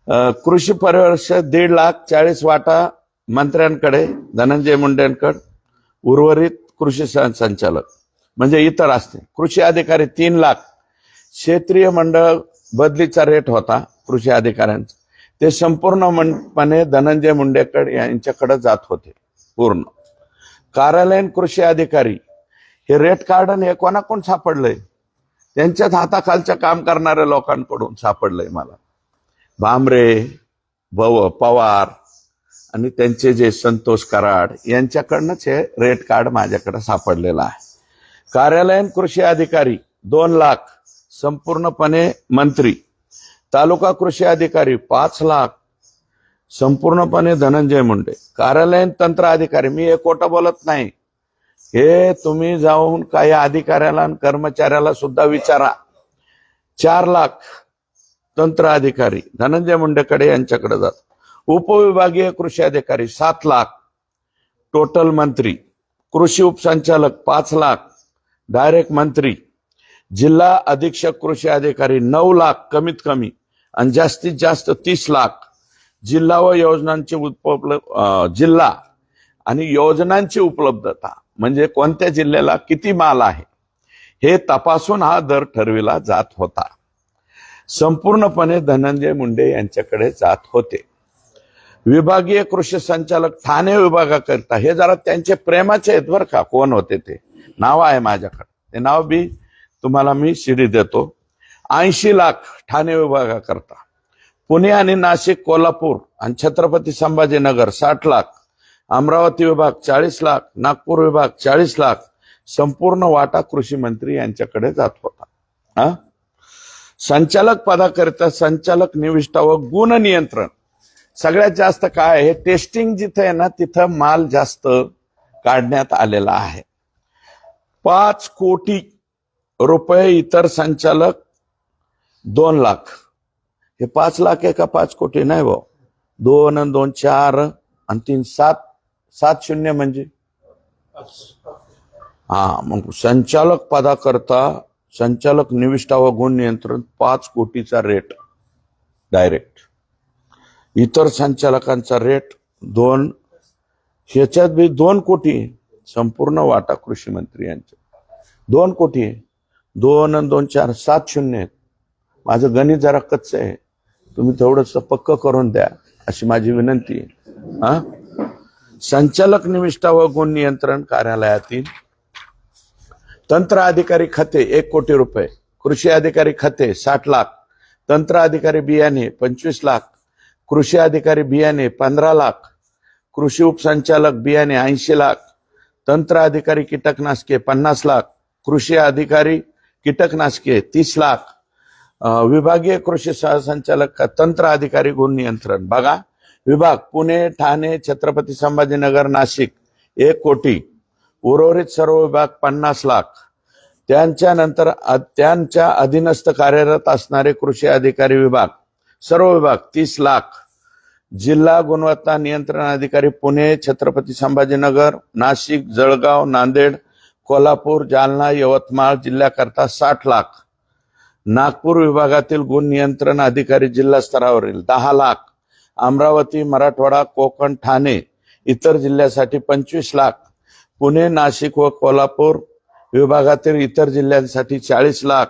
कृषी परिषद 1,40,40 वाटा मंत्र्यांकडे, धनंजय मुंडेंकडे, उर्वरित कृषी संचालक म्हणजे इतर असते. कृषी अधिकारी 3,00,000. क्षेत्रीय मंडळ बदलीचा रेट होता कृषी अधिकाऱ्यांचा, ते संपूर्णपणे धनंजय मुंडेकडे यांच्याकडे जात होते पूर्ण. कार्यालयीन कृषी अधिकारी हे रेट कार्ड हे कोणाकोण सापडलंय? त्यांच्याच हाताखालच्या काम करणाऱ्या लोकांकडून सापडलंय मला. भामरे, पवार आणि त्यांचे जे संतोष कराड यांच्याकडनंच हे रेट कार्ड माझ्याकडे सापडलेलं आहे. कार्यालयीन कृषी अधिकारी 2,00,000 संपूर्णपणे मंत्री. तालुका कृषी अधिकारी 5,00,000 संपूर्णपणे धनंजय मुंडे. कार्यालयीन तंत्र अधिकारी, मी हे खोटं बोलत नाही, हे तुम्ही जाऊन काही अधिकाऱ्याला आणि कर्मचाऱ्याला सुद्धा विचारा. 4,00,000 तंत्र अधिकारी धनंजय मुंडेकडे यांच्याकडे जात. उपविभागीय कृषी अधिकारी 7,00,000 टोटल मंत्री. कृषी उपसंचालक 5,00,000 डायरेक्ट मंत्री. जिल्हा अधीक्षक कृषी अधिकारी 9,00,000 कमीत कमी आणि जास्तीत जास्त 30,00,000. जिल्हा व योजनांची जिल्हा आणि योजनांची उपलब्धता म्हणजे कोणत्या जिल्ह्याला किती माल आहे हे तपासून हा दर ठरविला जात होता. संपूर्णपणे धनंजय मुंडे यांच्याकडे जात होते. विभागीय कृषी संचालक ठाणे विभागाकरिता, हे जरा त्यांचे प्रेमाचे आहेत बरं का, कोण होते ते नाव आहे माझ्याकडे, ते नाव बी तुम्हाला मी शिडी देतो. 80,00,000 ठाणे विभागाकरता. पुणे आणि नाशिक, कोल्हापूर आणि छत्रपती संभाजीनगर 60,00,000. अमरावती विभाग 40,00,000. नागपूर विभाग 40,00,000. संपूर्ण वाटा कृषी मंत्री यांच्याकडे जात होता. संचालक पदाकरिता संचालक निविष्ठा व गुण नियंत्रण सगळ्यात जास्त काय आहे, टेस्टिंग जिथे आहे ना तिथं माल जास्त काढण्यात आलेला आहे. 5 कोटी रुपये. इतर संचालक 2,00,000. हे 5,00,000 आहे का 5 कोटी नाही भाऊ? 2 आणि 2 4 आणि 3 7 शून्य म्हणजे मग संचालक पदाकरता संचालक निविष्ठा व गुण नियंत्रण 5 कोटीचा रेट डायरेक्ट. इतर संचालकांचा रेट 2, ह्याच्यात बी 2 कोटी. संपूर्ण वाटा कृषी मंत्री यांच्या 2 कोटी आहे. 2 आणि 2 4 7 शून्य आहेत. माझं गणित जरा कच्च आहे, तुम्ही थोडस पक्क करून द्या अशी माझी विनंती आहे. संचालक निविष्ठा व गुण नियंत्रण कार्यालयातील तंत्र अधिकारी खाते 1 कोटी रुपये. कृषी अधिकारी खाते 60,00,000. तंत्र अधिकारी बियाणे 25,00,000. कृषी अधिकारी बियाणे 15,00,000. कृषी उपसंचालक बियाणे 80,00,000. तंत्र अधिकारी कीटकनाशके 50,00,000. कृषी अधिकारी कीटकनाशके 30,00,000. विभागीय कृषी सहसंचालक तंत्र अधिकारी गुण नियंत्रण बघा, विभाग पुणे, ठाणे, छत्रपती संभाजीनगर, नाशिक 1 कोटी. उर्वरित सर्व विभाग 50,00,000. त्यांच्यानंतर त्यांच्या अधीनस्थ कार्यरत असणारे कृषी अधिकारी विभाग सर्व विभाग 30,00,000. जिल्हा गुणवत्ता नियंत्रण अधिकारी पुणे, छत्रपती संभाजीनगर, नाशिक, जळगाव, नांदेड, कोल्हापूर, जालना, यवतमाळ जिल्ह्याकरता 60,00,000. नागपूर विभागातील गुण नियंत्रण अधिकारी जिल्हा स्तरावरील 10,00,000. अमरावती, मराठवाडा, कोकण, ठाणे इतर जिल्ह्यासाठी 25,00,000. पुणे, नाशिक व कोल्हापूर विभागातील इतर जिल्ह्यांसाठी 40,00,000.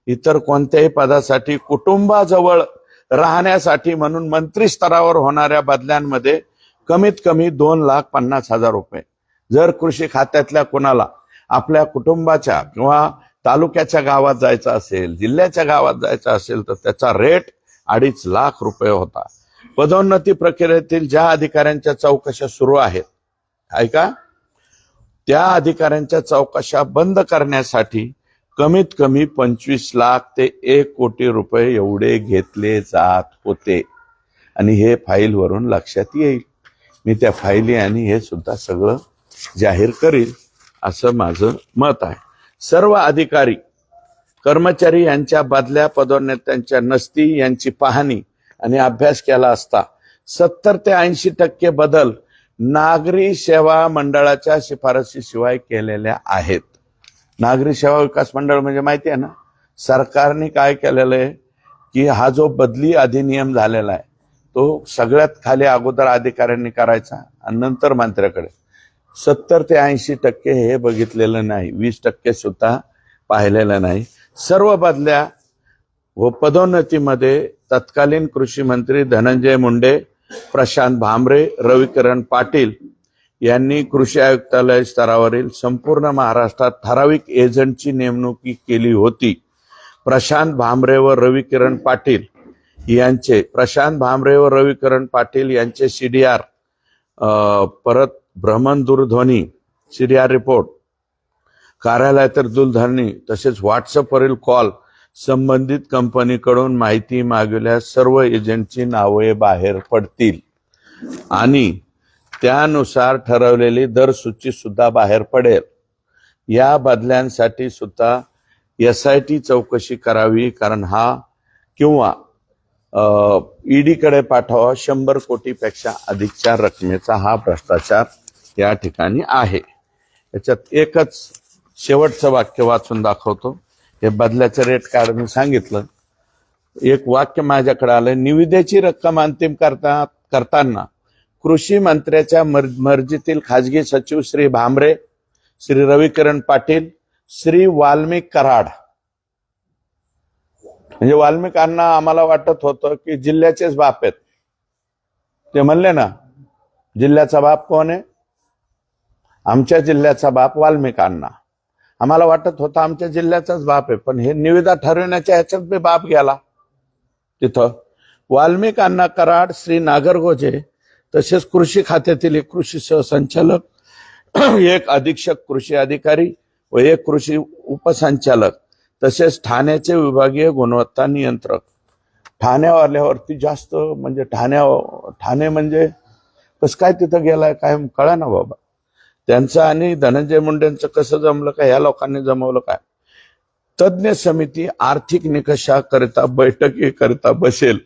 इतर कोणत्याही पदासाठी कुटुंबाजवळ राहण्यासाठी म्हणून मंत्री स्तरावर होणाऱ्या बदल्यांमध्ये कमीत कमी 2,50,000 रुपये. जर कृषी खात्यातल्या कोणाला आपल्या कुटुंबाच्या किंवा तालुक्याच्या गावात जायचं असेल, जिल्ह्याच्या गावात जायचं असेल तर त्याचा रेट 2,50,000 रुपये होता. पदोन्नती प्रक्रियेतील ज्या अधिकाऱ्यांच्या चौकशा सुरू आहेत ऐका, त्या अधिकाऱ्यांच्या चौकशा बंद करण्यासाठी कमीत कमी 25,00,000 ते 1 कोटी रुपये एवढे घेतले जात होते. आणि हे फाईलवरून लक्षात येईल. मी त्या फाईली आणि हे सुद्धा सगळं जाहीर करील असं माझं मत आहे. सर्व अधिकारी कर्मचारी यांच्या बदल्या पदोन्नत्यांच्या नसती यांची पाहणी आणि अभ्यास केला असता 70 ते 80% बदल नागरी सेवा मंडळाच्या शिफारशीशिवाय केलेल्या आहेत. नागरी सेवा विकास मंडळ म्हणजे माहिती आहे ना, सरकारने काय केलेलं आहे की हा जो बदली अधिनियम झालेला आहे तो सगळ्यात खाली अगोदर अधिकाऱ्यांनी करायचा आणि नंतर मंत्र्याकडे. 70 ते 80% हे बघितलेलं नाही, 20% सुद्धा पाहिलेलं नाही. सर्व बदल्या व पदोन्नतीमध्ये तत्कालीन कृषी मंत्री धनंजय मुंडे, प्रशांत भामरे, रविकिरण पाटील यांनी कृषी आयुक्तालय स्तरावरील संपूर्ण महाराष्ट्रात ठराविक एजंटची नेमणूक केली होती. प्रशांत भामरे व रविकिरण पाटील यांचे CDR, परत भ्रमण दूरध्वनी CDR रिपोर्ट, कार्यालयातील दूरध्वनी तसेच व्हॉट्सअपवरील कॉल, संबंधित कंपनीकडून माहिती मागविल्यास सर्व एजंटची नावे बाहेर पडतील आणि त्यानुसार ठरवलेली दरसूची सुद्धा बाहेर पडेल. या बदल्यांसाठी सुद्धा SIT चौकशी करावी, कारण हा किंवा ED कडे पाठवा 100 कोटीपेक्षा अधिकच्या रकमेचा हा भ्रष्टाचार या ठिकाणी आहे. याच्यात एकच शेवटचं वाक्य वाचून दाखवतो. हे बदल्याचं रेट कार्ड मी सांगितलं. एक वाक्य माझ्याकडे आलं, निविदेची रक्कम अंतिम करताना कृषी मंत्र्याच्या मर्जीतील खाजगी सचिव श्री भामरे, श्री रविकिरण पाटील, श्री वाल्मिक कराड, म्हणजे वाल्मिकांना आम्हाला वाटत होतं की जिल्ह्याचेच बाप आहेत. ते म्हणले ना, जिल्ह्याचा बाप कोण आहे? आमच्या जिल्ह्याचा बाप वाल्मिकांना. आम्हाला वाटत होतं आमच्या जिल्ह्याचाच बाप आहे, पण हे निविदा ठरविण्याच्या ह्याच्यात बी बाप गेला. तिथं वाल्मिकांना कराड, श्री नागरगोजे, तसेच कृषी खात्यातील एक कृषी सहसंचालक, एक अधीक्षक कृषी अधिकारी व एक कृषी उपसंचालक, तसेच ठाण्याचे विभागीय गुणवत्ता नियंत्रक. ठाण्यावाल्यावरती जास्त, म्हणजे ठाणे म्हणजे कसं काय तिथं गेलाय काय कळा ना बाबा. त्यांचं आणि धनंजय मुंडेंचं कसं जमलं काय, ह्या लोकांनी जमवलं काय. तज्ञ समिती आर्थिक निकषाकरिता बैठकीकरिता बसेल.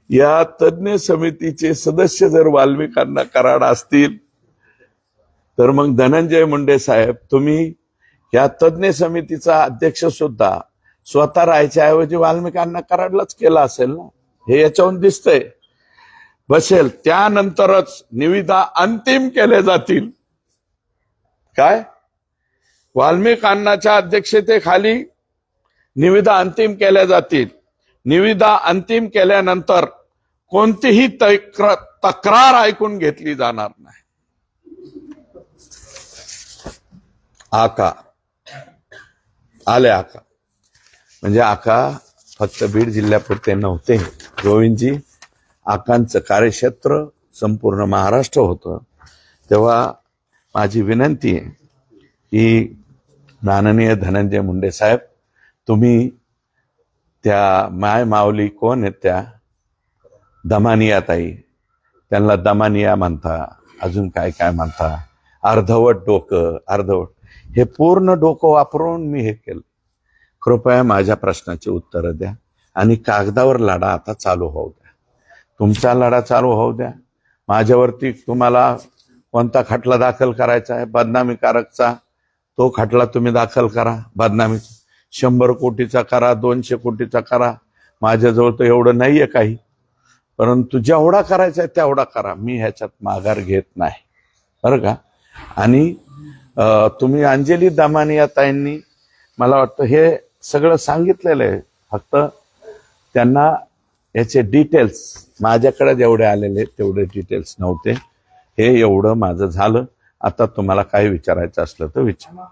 या तज्ञ समितीचे सदस्य जर वाल्मिकांना कराड असतील तर मग धनंजय मुंडे साहेब, तुम्ही या तज्ञ समितीचा अध्यक्ष सुद्धा स्वतः राहायच्या ऐवजी वाल्मिकांना कराडलाच केला असेल ना, हे याच्याहून दिसतंय. बसेल, त्यानंतरच निविदा अंतिम केले जातील. काय? वाल्मिकांनाच्या अध्यक्षतेखाली निविदा अंतिम केल्या जातील. निविदा अंतिम केल्यानंतर कोणतीही तक्रार ऐकून घेतली जाणार नाही. आका म्हणजे आका फक्त बीड जिल्ह्यापुरते नव्हते. गोविंदजी, आकांचं कार्यक्षेत्र संपूर्ण महाराष्ट्र होतं. तेव्हा माझी विनंती आहे की माननीय धनंजय मुंडे साहेब, तुम्ही त्या माय माऊली कोण आहेत त्या दमानिया ताई, त्यांना दमानिया म्हणता, अजून काय काय म्हणता, अर्धवट डोकं, हे पूर्ण डोकं वापरून मी हे केलं. कृपया माझ्या प्रश्नाची उत्तरं द्या आणि कागदावर लढा आता चालू होऊ द्या. तुमचा लढा चालू होऊ द्या. माझ्यावरती तुम्हाला कोणता खटला दाखल करायचा आहे बदनामीकारकचा, तो खटला तुम्ही दाखल करा. बदनामीचा 100 कोटीचा करा, 200 कोटीचा करा. माझ्याजवळ तर एवढं नाहीये काही, परंतु जेवढा करायचा आहे तेवढा करा. मी ह्याच्यात माघार घेत नाही, बरं का. आणि तुम्ही अंजली दमानिया ताईंनी मला वाटतं हे सगळं सांगितलेलं आहे. फक्त त्यांना याचे डिटेल्स माझ्याकडे जेवढे आलेले तेवढे डिटेल्स नव्हते. हे एवढं माझं झालं. आता तुम्हाला काय विचारायचं असलं तर विचारा.